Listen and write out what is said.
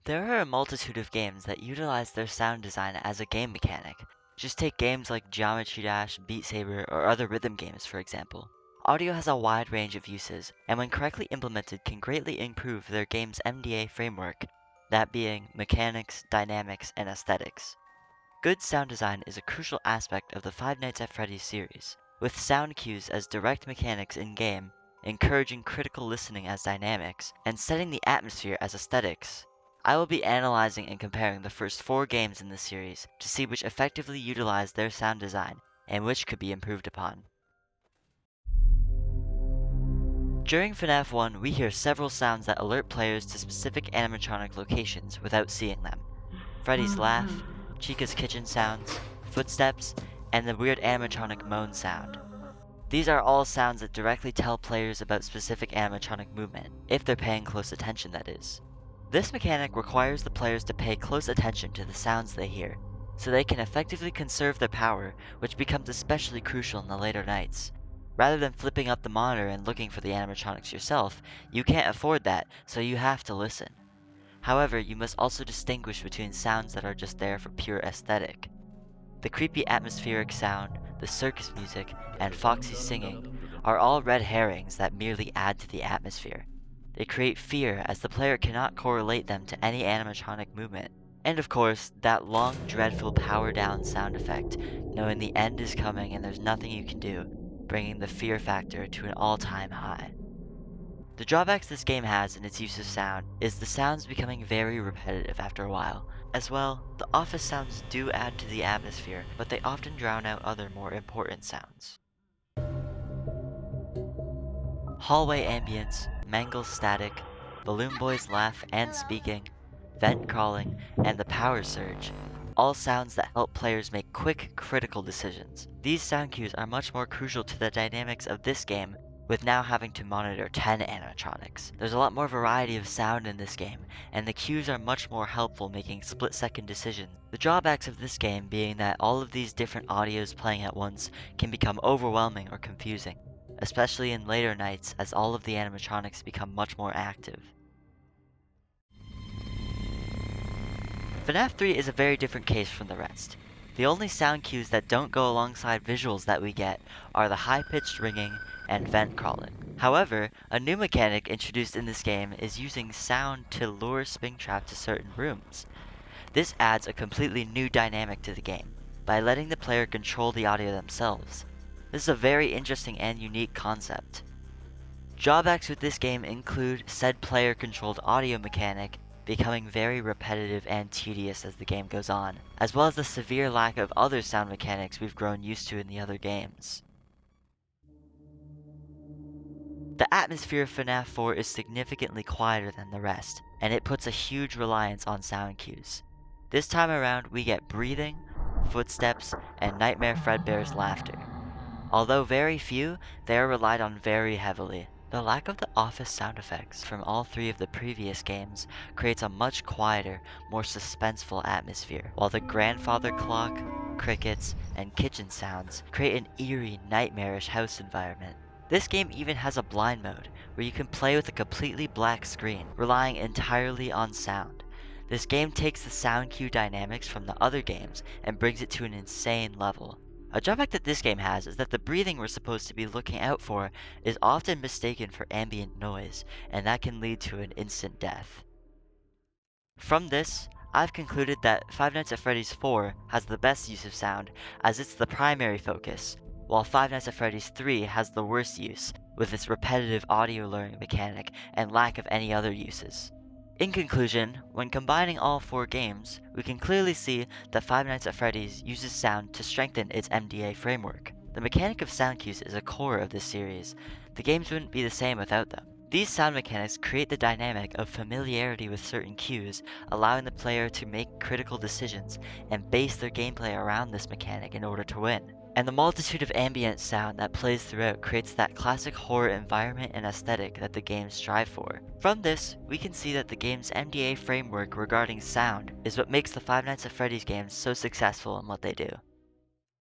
There are a multitude of games that utilize their sound design as a game mechanic. Just take games like Geometry Dash, Beat Saber, or other rhythm games, for example. Audio has a wide range of uses, and when correctly implemented can greatly improve their game's MDA framework, that being mechanics, dynamics, and aesthetics. Good sound design is a crucial aspect of the Five Nights at Freddy's series, with sound cues as direct mechanics in-game, encouraging critical listening as dynamics, and setting the atmosphere as aesthetics. I will be analyzing and comparing the first 4 games in the series to see which effectively utilize their sound design and which could be improved upon. During FNaF 1, we hear several sounds that alert players to specific animatronic locations without seeing them. Freddy's laugh, Chica's kitchen sounds, footsteps, and the weird animatronic moan sound. These are all sounds that directly tell players about specific animatronic movement, if they're paying close attention, that is. This mechanic requires the players to pay close attention to the sounds they hear, so they can effectively conserve their power, which becomes especially crucial in the later nights. Rather than flipping up the monitor and looking for the animatronics yourself, you can't afford that, so you have to listen. However, you must also distinguish between sounds that are just there for pure aesthetic. The creepy atmospheric sound, the circus music, and Foxy singing are all red herrings that merely add to the atmosphere. They create fear as the player cannot correlate them to any animatronic movement. And of course, that long, dreadful power down sound effect, knowing the end is coming and there's nothing you can do, bringing the fear factor to an all-time high. The drawbacks this game has in its use of sound is the sounds becoming very repetitive after a while. As well, the office sounds do add to the atmosphere, but they often drown out other more important sounds. Hallway ambience, Mangle's static, Balloon Boy's laugh and speaking, vent crawling, and the power surge, all sounds that help players make quick, critical decisions. These sound cues are much more crucial to the dynamics of this game, with now having to monitor 10 animatronics. There's a lot more variety of sound in this game, and the cues are much more helpful making split-second decisions. The drawbacks of this game being that all of these different audios playing at once can become overwhelming or confusing, especially in later nights as all of the animatronics become much more active. FNaF 3 is a very different case from the rest. The only sound cues that don't go alongside visuals that we get are the high-pitched ringing and vent crawling. However, a new mechanic introduced in this game is using sound to lure Springtrap to certain rooms. This adds a completely new dynamic to the game, by letting the player control the audio themselves. This is a very interesting and unique concept. Drawbacks with this game include said player-controlled audio mechanic becoming very repetitive and tedious as the game goes on, as well as the severe lack of other sound mechanics we've grown used to in the other games. The atmosphere of FNaF 4 is significantly quieter than the rest, and it puts a huge reliance on sound cues. This time around, we get breathing, footsteps, and Nightmare Fredbear's laughter. Although very few, they are relied on very heavily. The lack of the office sound effects from all 3 of the previous games creates a much quieter, more suspenseful atmosphere, while the grandfather clock, crickets, and kitchen sounds create an eerie, nightmarish house environment. This game even has a blind mode, where you can play with a completely black screen, relying entirely on sound. This game takes the sound cue dynamics from the other games and brings it to an insane level. A drawback that this game has is that the breathing we're supposed to be looking out for is often mistaken for ambient noise, and that can lead to an instant death. From this, I've concluded that Five Nights at Freddy's 4 has the best use of sound, as it's the primary focus, while Five Nights at Freddy's 3 has the worst use, with its repetitive audio luring mechanic and lack of any other uses. In conclusion, when combining all 4 games, we can clearly see that Five Nights at Freddy's uses sound to strengthen its MDA framework. The mechanic of sound cues is a core of this series. The games wouldn't be the same without them. These sound mechanics create the dynamic of familiarity with certain cues, allowing the player to make critical decisions and base their gameplay around this mechanic in order to win. And the multitude of ambient sound that plays throughout creates that classic horror environment and aesthetic that the games strive for. From this, we can see that the game's MDA framework regarding sound is what makes the Five Nights at Freddy's games so successful in what they do.